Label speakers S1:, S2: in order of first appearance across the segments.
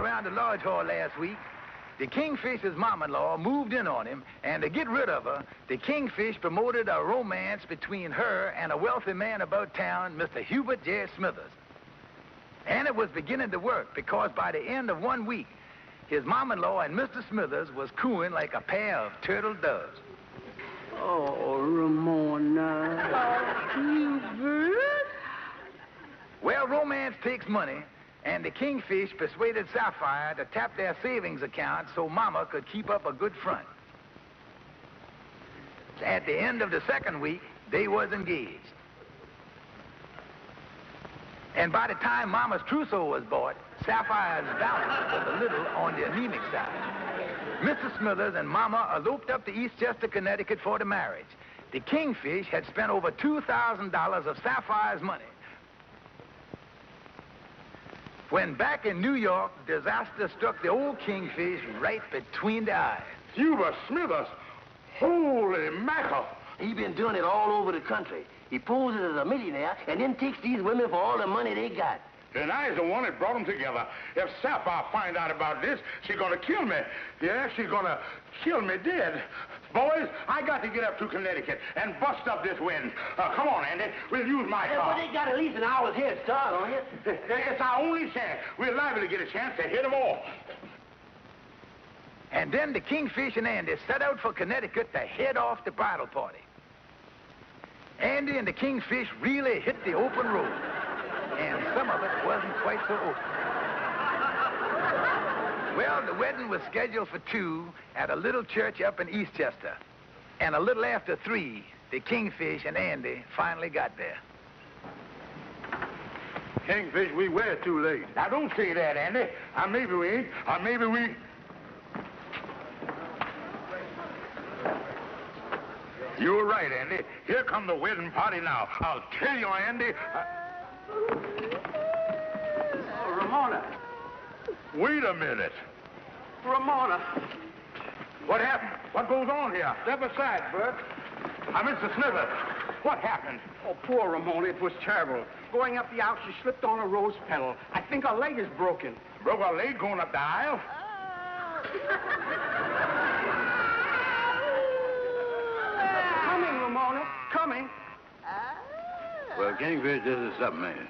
S1: around the lodge hall last week, the Kingfish's mom-in-law moved in on him, and to get rid of her, the Kingfish promoted a romance between her and a wealthy man about town, Mr. Hubert J. Smithers. And it was beginning to work, because by the end of 1 week, his mom-in-law and Mr. Smithers was cooing like a pair of turtle doves.
S2: Oh, Ramona. Hubert.
S1: Well, romance takes money, and the Kingfish persuaded Sapphire to tap their savings account so Mama could keep up a good front. At the end of the second week, they was engaged. And by the time Mama's trousseau was bought, Sapphire's balance was a little on the anemic side. Mr. Smithers and Mama eloped up to Eastchester, Connecticut for the marriage. The Kingfish had spent over $2,000 of Sapphire's money. When back in New York, disaster struck the old Kingfish right between the eyes.
S3: Hubert Smithers? Holy mackerel!
S4: He been doing it all over the country. He poses as a millionaire and then takes these women for all the money they got.
S3: And I's the one that brought them together. If Sapphire find out about this, she's gonna kill me. Yeah, she's gonna kill me dead. Boys, I got to get up to Connecticut and bust up this wind. Come on, Andy. We'll use my car.
S4: But they got at least an hour's head start on you.
S3: It's our only chance. We're liable to get a chance to hit them all.
S1: And then the Kingfish and Andy set out for Connecticut to head off the bridal party. Andy and the Kingfish really hit the open road, and some of it wasn't quite so open. Well, the wedding was scheduled for 2 at a little church up in Eastchester, and a little after 3, the Kingfish and Andy finally got there.
S3: Kingfish, we were too late. Now, don't say that, Andy. Maybe we ain't, or maybe we... You're right, Andy. Here come the wedding party now. I'll tell you, Andy.
S2: Oh, Ramona.
S3: Wait a minute.
S2: Ramona.
S3: What happened? What goes on here?
S2: Step aside, Bert.
S3: Mr. Smithers. What happened?
S2: Oh, poor Ramona. It was terrible. Going up the aisle, she slipped on a rose petal. I think her leg is broken.
S3: Broke her leg going up the aisle?
S2: Coming, Ramona. Coming.
S5: Well, Kingfish, this is something, man.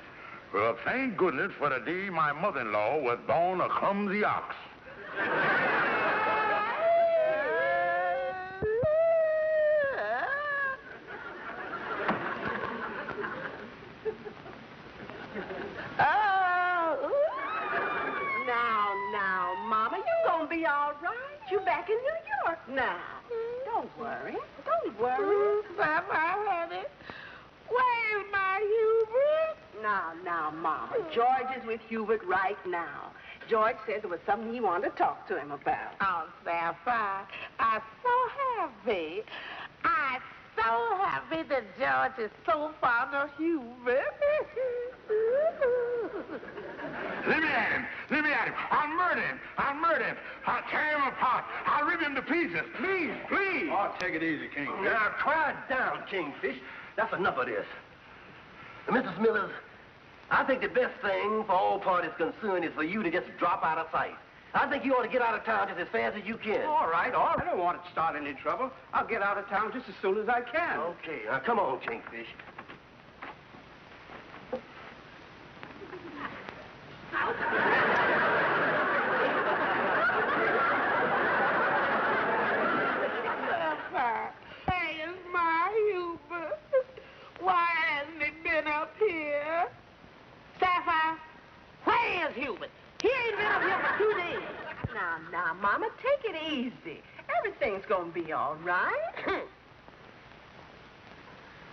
S3: Well, thank goodness for the day my mother-in-law was born a clumsy ox.
S6: Now, Mama, you gonna be all right. You back in New York now. Don't worry. Don't worry.
S7: Sapphire, honey. Where's my Hubert?
S6: Now, Mama. George is with Hubert right now. George said there was something he wanted to talk to him about.
S7: Oh, Sapphire, I'm so happy. I'm so happy that George is so fond of Hubert.
S3: Let me at him. Let me at him. I'll murder him. I'll murder him. I'll tear him apart. I'll rip him to pieces. Please, please.
S5: Oh, take it easy, Kingfish.
S4: Now, quiet down, Kingfish. That's enough of this. Mr. Smithers, I think the best thing for all parties concerned is for you to just drop out of sight. I think you ought to get out of town just as fast as you can.
S2: All right. I don't want to start any trouble. I'll get out of town just as soon as I can.
S4: Okay, now come on, Kingfish.
S7: Sapphire, where's my Hubert? Why hasn't he been up here? Sapphire, where's Hubert? He ain't been up here for 2 days.
S6: Now, Mama, take it easy. Everything's gonna be all right.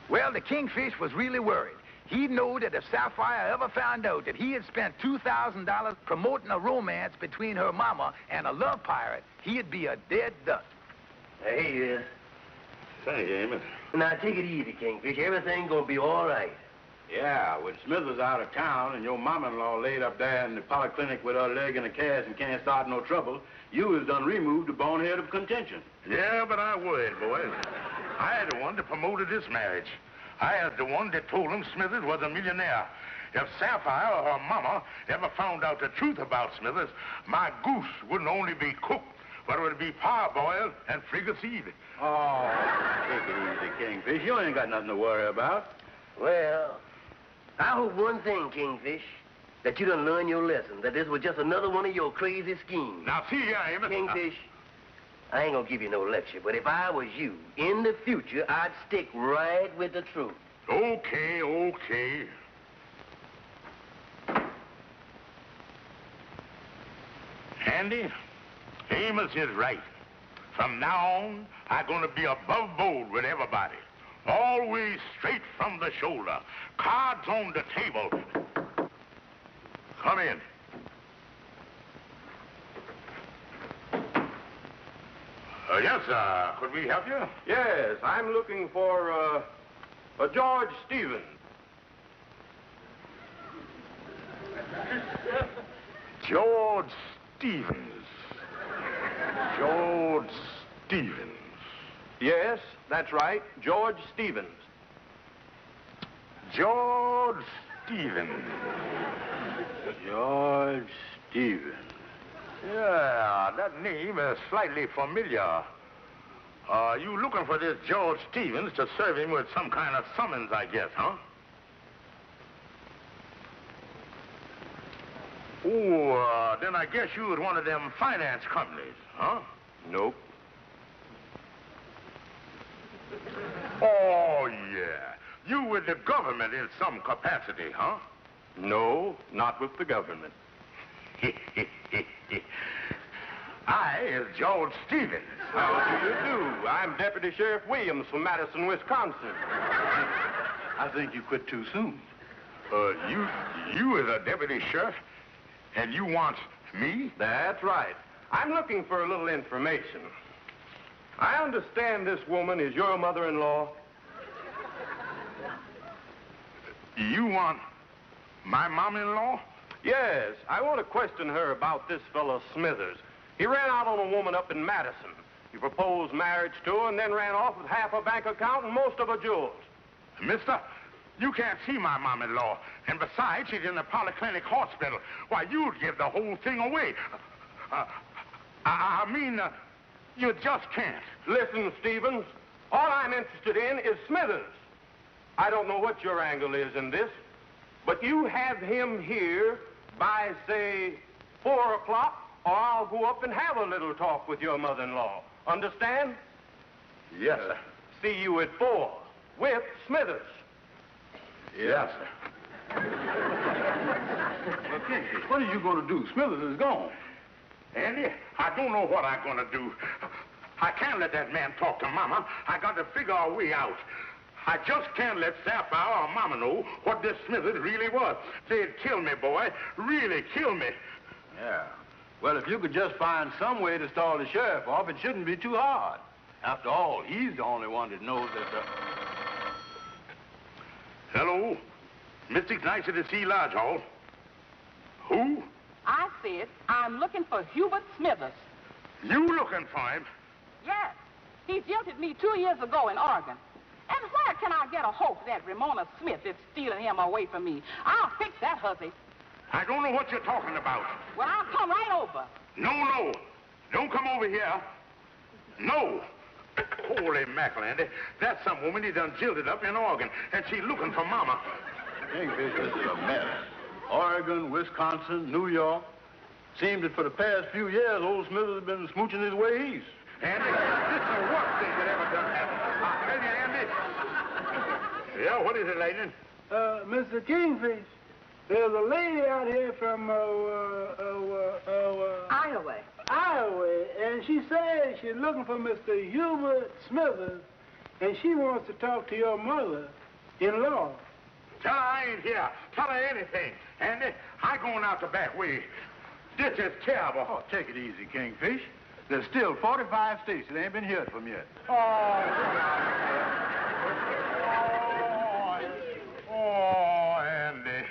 S1: Well, the Kingfish was really worried. He knew that if Sapphire ever found out that he had spent $2,000 promoting a romance between her mama and a love pirate, he'd be a dead duck.
S4: There he is.
S3: Thank you, Amos.
S4: Now, take it easy, Kingfish. Everything's gonna be all right.
S5: Yeah, when Smithers out of town and your mama-in-law laid up there in the polyclinic with her leg in a cast and can't start no trouble, you was done removed the bonehead of contention.
S3: Yeah, but I worried, boys. I had the one that promoted this marriage. I was the one that told him Smithers was a millionaire. If Sapphire or her mama ever found out the truth about Smithers, my goose wouldn't only be cooked, but it would be parboiled and fricasseed.
S5: Oh, take it easy, Kingfish. You ain't got nothing to worry about.
S4: Well, I hope one thing, Kingfish, that you done learn your lesson, that this was just another one of your crazy schemes.
S3: Now, see here, Amos.
S4: Kingfish, I ain't gonna give you no lecture, but if I was you, in the future, I'd stick right with the truth.
S3: Okay, okay. Andy, Amos is right. From now on, I'm gonna be above board with everybody. Always straight from the shoulder. Cards on the table. Come in. Yes, sir. Could we help you?
S5: Yes, I'm looking for, a George Stevens.
S3: George Stevens. George Stevens.
S5: Yes, that's right, George Stevens.
S3: George Stevens.
S5: George Stevens.
S3: Yeah, that name is slightly familiar. You looking for this George Stevens to serve him with some kind of summons, I guess, huh? Oh, then I guess you was one of them finance companies, huh?
S5: Nope.
S3: Oh, yeah. You with the government in some capacity, huh?
S5: No, not with the government.
S3: I is George Stevens.
S5: How do you do? I'm Deputy Sheriff Williams from Madison, Wisconsin. I think you quit too soon.
S3: You is a deputy sheriff, and you want me?
S5: That's right. I'm looking for a little information. I understand this woman is your mother-in-law.
S3: You want my mom-in-law?
S5: Yes, I want to question her about this fellow Smithers. He ran out on a woman up in Madison. He proposed marriage to her and then ran off with half her bank account and most of her jewels.
S3: Mister, you can't see my mom-in-law. And besides, she's in the polyclinic hospital. Why, you'd give the whole thing away. You just can't.
S5: Listen, Stevens, all I'm interested in is Smithers. I don't know what your angle is in this, but you have him here by, say, 4 o'clock, or I'll go up and have a little talk with your mother-in-law. Understand?
S3: Yes, sir.
S5: See you at 4 with Smithers.
S3: Yes, sir.
S5: Well, Kingfish, what are you going to do? Smithers is gone.
S3: Andy, I don't know what I'm going to do. I can't let that man talk to Mama. I got to figure a way out. I just can't let Sapphire or Mama know what this Smithers really was. They'd kill me, boy. Really kill me.
S5: Yeah. Well, if you could just find some way to stall the sheriff off, it shouldn't be too hard. After all, he's the only one that knows that
S3: Hello? Mystic Knights of the Sea Lodge Hall. Who?
S6: I said I'm looking for Hubert Smithers.
S3: You looking for him?
S6: Yes. He jilted me 2 years ago in Oregon. And where can I get a hope that Ramona Smith is stealing him away from me? I'll fix that hussy.
S3: I don't know what you're talking about.
S6: Well, I'll come right over.
S3: No. Don't come over here. No. Holy mackerel, Andy. That's some woman he done jilted up in Oregon, and she's looking for Mama.
S5: Kingfish, this is a mess. Oregon, Wisconsin, New York. Seems that for the past few years, old Smithers has been smooching his way east.
S3: Andy, this is the worst thing that ever done happened. I tell you, Andy. Yeah, what is it, Lightning?
S8: Mr. Kingfish, there's a lady out here from, Iowa, and she says she's looking for Mr. Hubert Smithers, and she wants to talk to your mother-in-law.
S3: Tell her I ain't here. Tell her anything. Andy, I going out the back way. This is terrible.
S5: Oh, take it easy, Kingfish. There's still 45 states that ain't been heard from yet.
S3: Oh, Andy.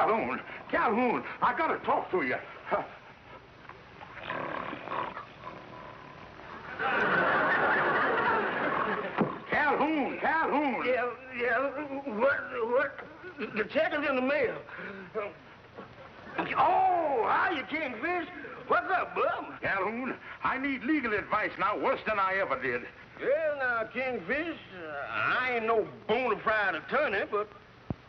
S3: Calhoun, Calhoun, I gotta talk to you. Calhoun, Calhoun.
S4: Yeah, what? The check is in the mail. Oh, hiya, Kingfish. What's up, bub?
S3: Calhoun, I need legal advice now worse than I ever did.
S4: Well, now, Kingfish, I ain't no bona fide attorney, but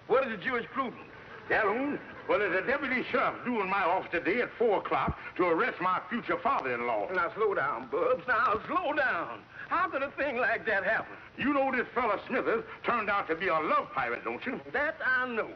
S4: what is the jurisprudence?
S3: Calhoun, well, there's a deputy sheriff due in my office today at 4 o'clock to arrest my future father-in-law.
S4: Now, slow down, Bubs. Now, slow down. How could a thing like that happen?
S3: You know this fella Smithers turned out to be a love pirate, don't you?
S4: That I know.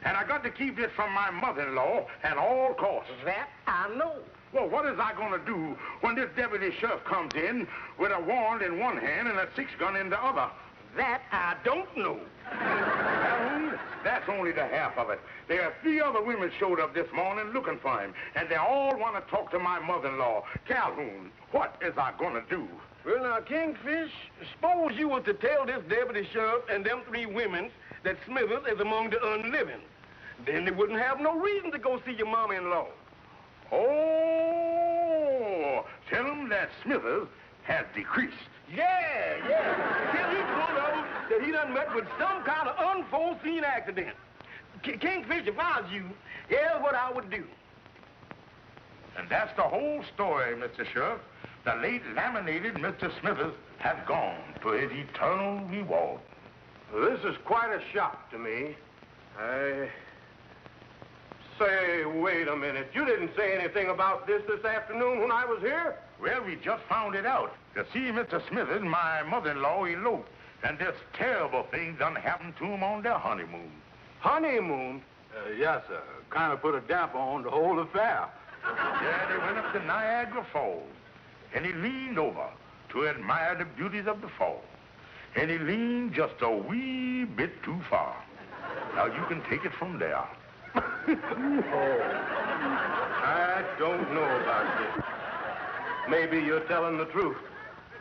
S3: And I got to keep this from my mother-in-law at all costs.
S4: That I know.
S3: Well, what is I going to do when this deputy sheriff comes in with a warrant in one hand and a 6-gun in the other?
S4: That I don't know.
S3: Calhoun, that's only the half of it. There are 3 other women showed up this morning looking for him, and they all want to talk to my mother-in-law. Calhoun, what is I going to do?
S4: Well, now, Kingfish, suppose you was to tell this deputy sheriff and them 3 women that Smithers is among the unliving. Then they wouldn't have no reason to go see your mama-in-law.
S3: Oh, tell him that Smithers has decreased.
S4: Yeah. Till he told us that he done met with some kind of unforeseen accident. Kingfish, if I was you, here's what I would do.
S3: And that's the whole story, Mr. Sheriff. The late laminated Mr. Smithers has gone for his eternal reward.
S5: This is quite a shock to me. Say, wait a minute. You didn't say anything about this afternoon when I was here?
S3: Well, we just found it out. You see, Mr. Smithers, my mother-in-law eloped, and this terrible thing done happened to him on their honeymoon.
S5: Honeymoon?
S9: Yes, sir. Kind of put a damper on the whole affair.
S3: Yeah, they went up to Niagara Falls, and he leaned over to admire the beauties of the fall. And he leaned just a wee bit too far. Now, you can take it from there.
S5: I don't know about this. Maybe you're telling the truth.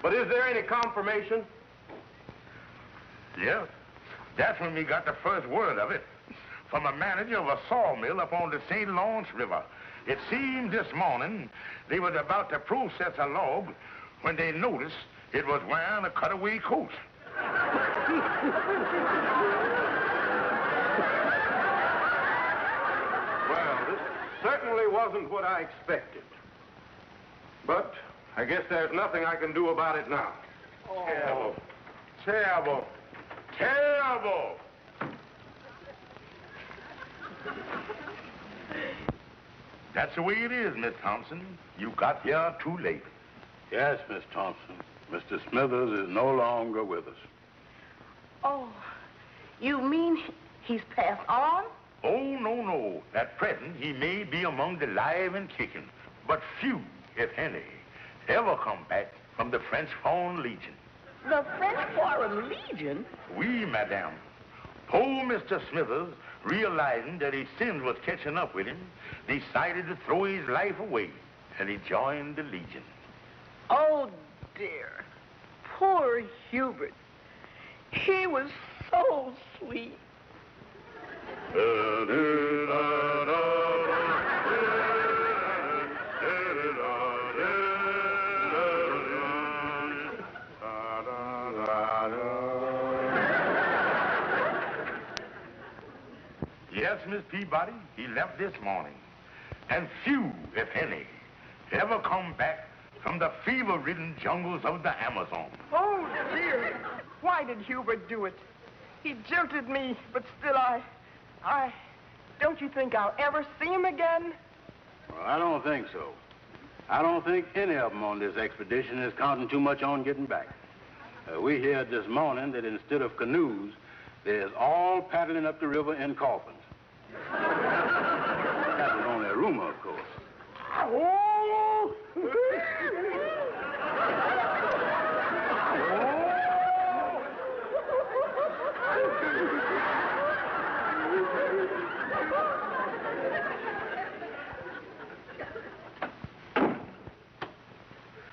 S5: But is there any confirmation?
S3: Yes. That's when we got the first word of it. From a manager of a sawmill up on the St. Lawrence River. It seemed this morning they was about to process a log when they noticed it was wearing a cutaway coat.
S5: Well, this certainly wasn't what I expected. But I guess there's nothing I can do about it now.
S3: Oh. Terrible. Terrible. That's the way it is, Miss Thompson. You got here too late.
S9: Yes, Miss Thompson. Mr. Smithers is no longer with us.
S7: Oh, you mean he's passed on?
S3: Oh, no. At present, he may be among the live and kicking, but few, if any, ever come back from the French Foreign Legion.
S7: The French Foreign Legion?
S3: Oui, madame. Poor Mr. Smithers, realizing that his sins was catching up with him, decided to throw his life away, and he joined the Legion.
S7: Oh, dear. Poor Hubert. He was so sweet.
S3: Yes, Miss Peabody, he left this morning. And few, if any, ever come back from the fever-ridden jungles of the Amazon.
S6: Oh, dear. Why did Hubert do it? He jilted me, but still I... Don't you think I'll ever see him again?
S9: Well, I don't think so. I don't think any of them on this expedition is counting too much on getting back. We heard this morning that instead of canoes, there's all paddling up the river in coffins. That was only a rumor, of course.
S3: Oh!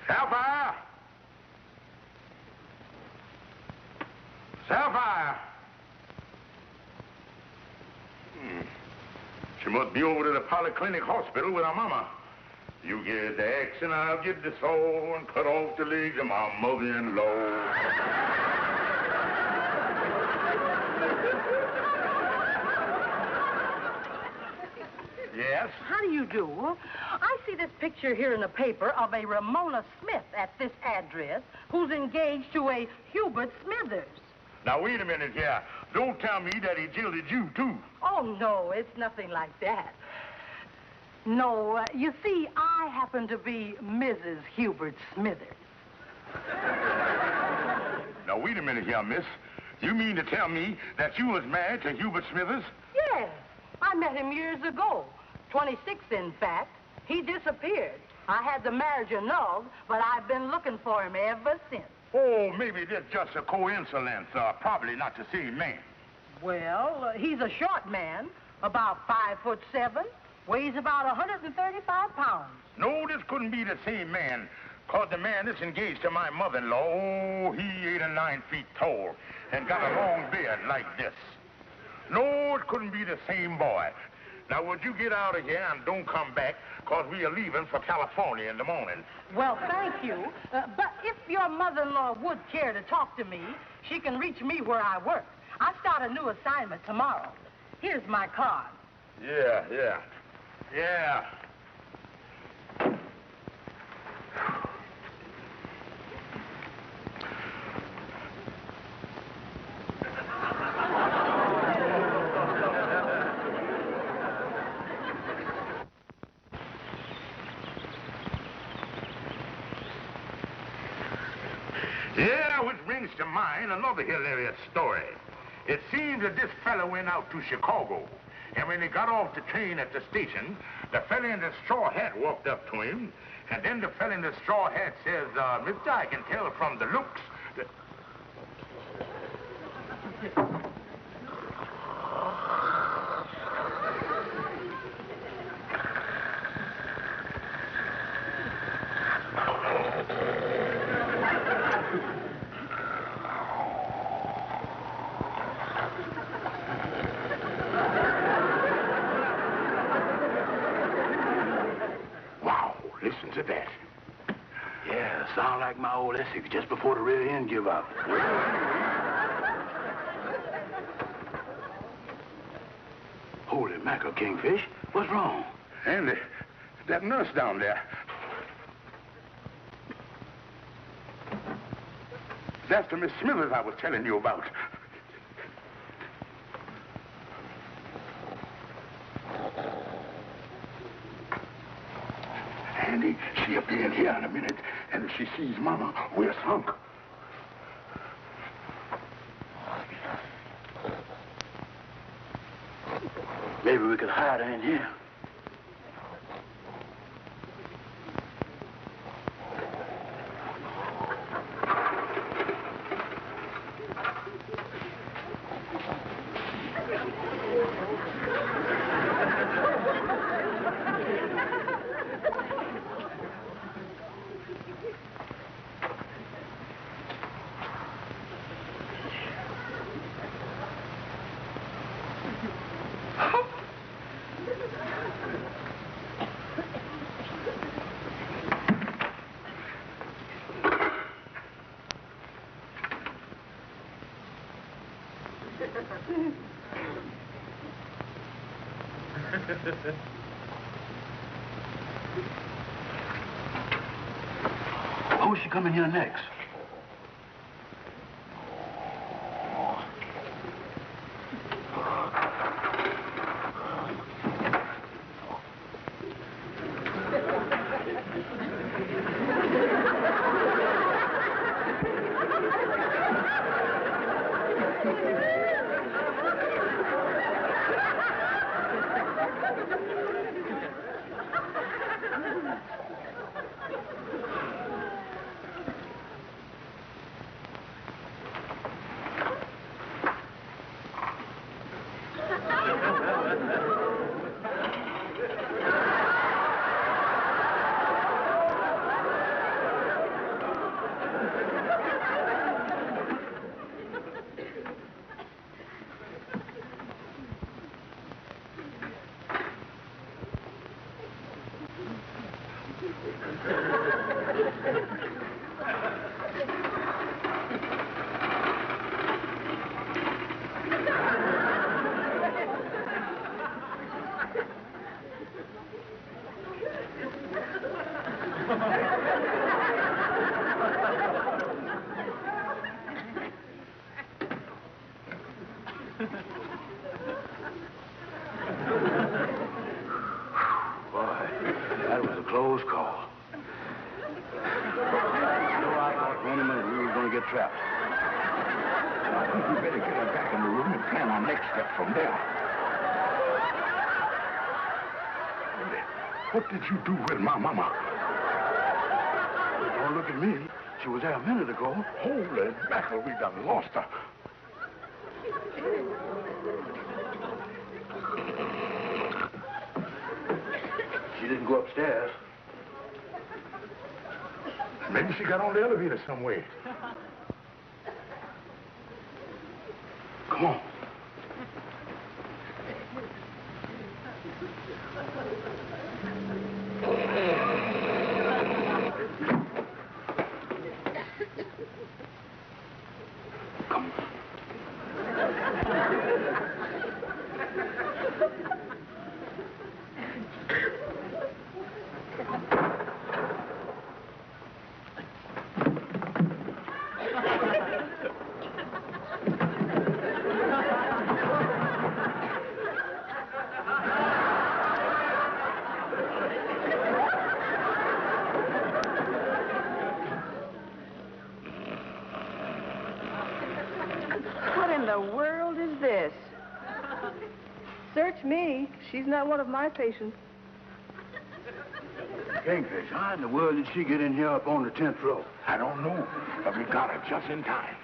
S3: Sapphire! Sapphire! She must be over to the Polyclinic Hospital with her mama. You get the axe and I'll get the saw and cut off the legs of my mother-in-law. Yes?
S10: How do you do? I see this picture here in the paper of a Ramona Smith at this address who's engaged to a Hubert Smithers.
S3: Now, wait a minute here. Don't tell me that he jilted you, too.
S10: Oh, no, it's nothing like that. No, you see, I happen to be Mrs. Hubert Smithers.
S3: Now, wait a minute here, miss. You mean to tell me that you was married to Hubert Smithers?
S10: Yes, I met him years ago. 26, in fact. He disappeared. I had the marriage annulled, but I've been looking for him ever since.
S3: Oh, maybe that's just a coincidence. Probably not the same man.
S10: Well, he's a short man, about 5'7", weighs about 135 pounds.
S3: No, this couldn't be the same man. Cause the man that's engaged to my mother-in-law, oh, he 8 or 9 feet tall and got a long beard like this. No, it couldn't be the same boy. Now, would you get out of here and don't come back, because we are leaving for California in the morning.
S10: Well, thank you. But if your mother-in-law would care to talk to me, she can reach me where I work. I start a new assignment tomorrow. Here's my card.
S3: Yeah. Yeah, which brings to mind another hilarious story. It seems that this fellow went out to Chicago, and when he got off the train at the station, the fellow in the straw hat walked up to him, and then the fellow in the straw hat says, Mister, I can tell from the looks that... Listen to that.
S9: Yeah, sound like my old Essex just before the rear end give out. Holy mackerel, Kingfish. What's wrong?
S3: Andy, that nurse down there. That's the Miss Smithers I was telling you about. Andy, she'll be in here in a minute, and if she sees Mama, we're sunk.
S9: Maybe we could hide her in here. Who's she coming here next?
S3: What did you do with my mama? Don't look at me. She was there a minute ago. Holy mackerel, we done lost her. She didn't go upstairs. Maybe she got on the elevator some way. Come on.
S11: Search me. She's not one of my patients.
S3: Kingfish, how in the world did she get in here up on the 10th row? I don't know, but we got her just in time.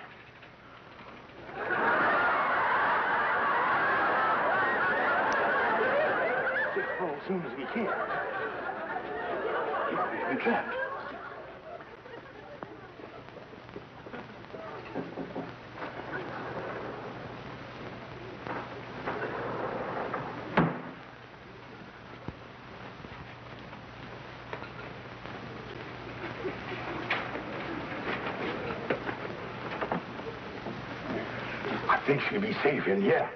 S3: Just go as soon as we can. We can't. I think she'll be safe in here.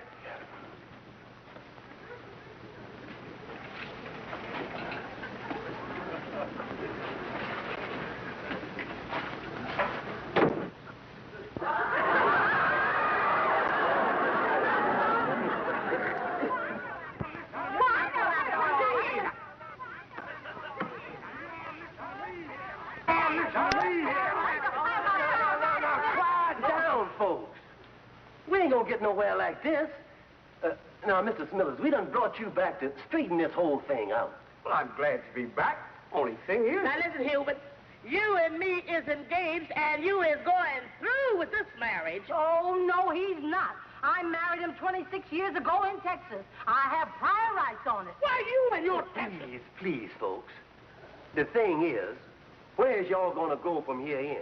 S4: Get nowhere like this. Now, Mr. Smithers, we done brought you back to straighten this whole thing out.
S2: Well, I'm glad to be back. Only thing is...
S7: Now, listen, Hubert. You and me is engaged, and you is going through with this marriage.
S10: Oh, no, he's not. I married him 26 years ago in Texas. I have prior rights on it.
S7: Why, you and your...
S4: Please, folks. The thing is, where's y'all gonna go from here in?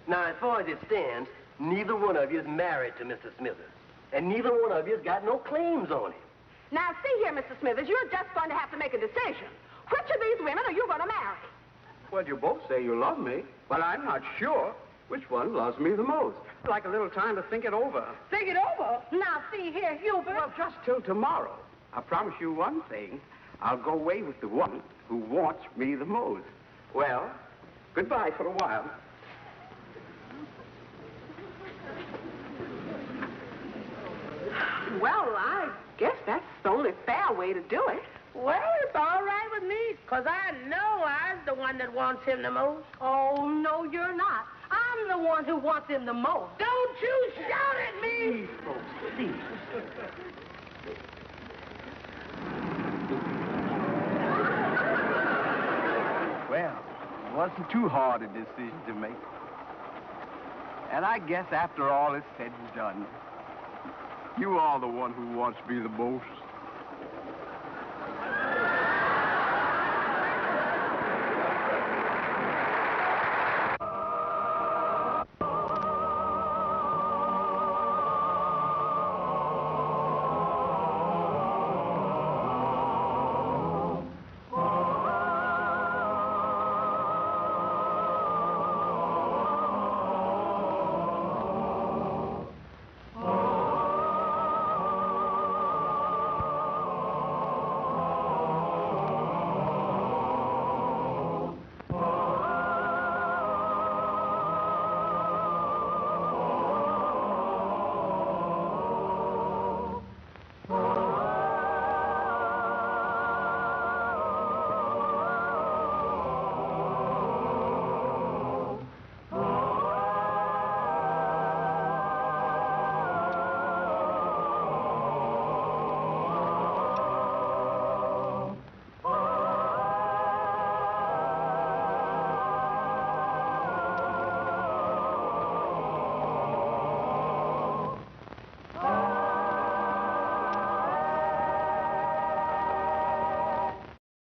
S4: Now, as far as it stands, neither one of you is married to Mr. Smithers. And neither one of you has got no claims on him.
S6: Now, see here, Mr. Smithers, you're just going to have to make a decision. Which of these women are you going to marry?
S2: Well, you both say you love me, but I'm not sure which one loves me the most. I'd like a little time to think it over.
S7: Think it over?
S10: Now, see here, Hubert.
S2: Well, just till tomorrow. I promise you one thing. I'll go away with the one who wants me the most. Well, goodbye for a while.
S7: Well, I guess that's the only fair way to do it. Well, it's all right with me, because I know I'm the one that wants him the most.
S10: Oh, no, you're not. I'm the one who wants him the most.
S7: Don't you shout at me!
S4: Please, folks, please.
S12: Well, it wasn't too hard a decision to make. And I guess after all is said and done, you are the one who wants me the most.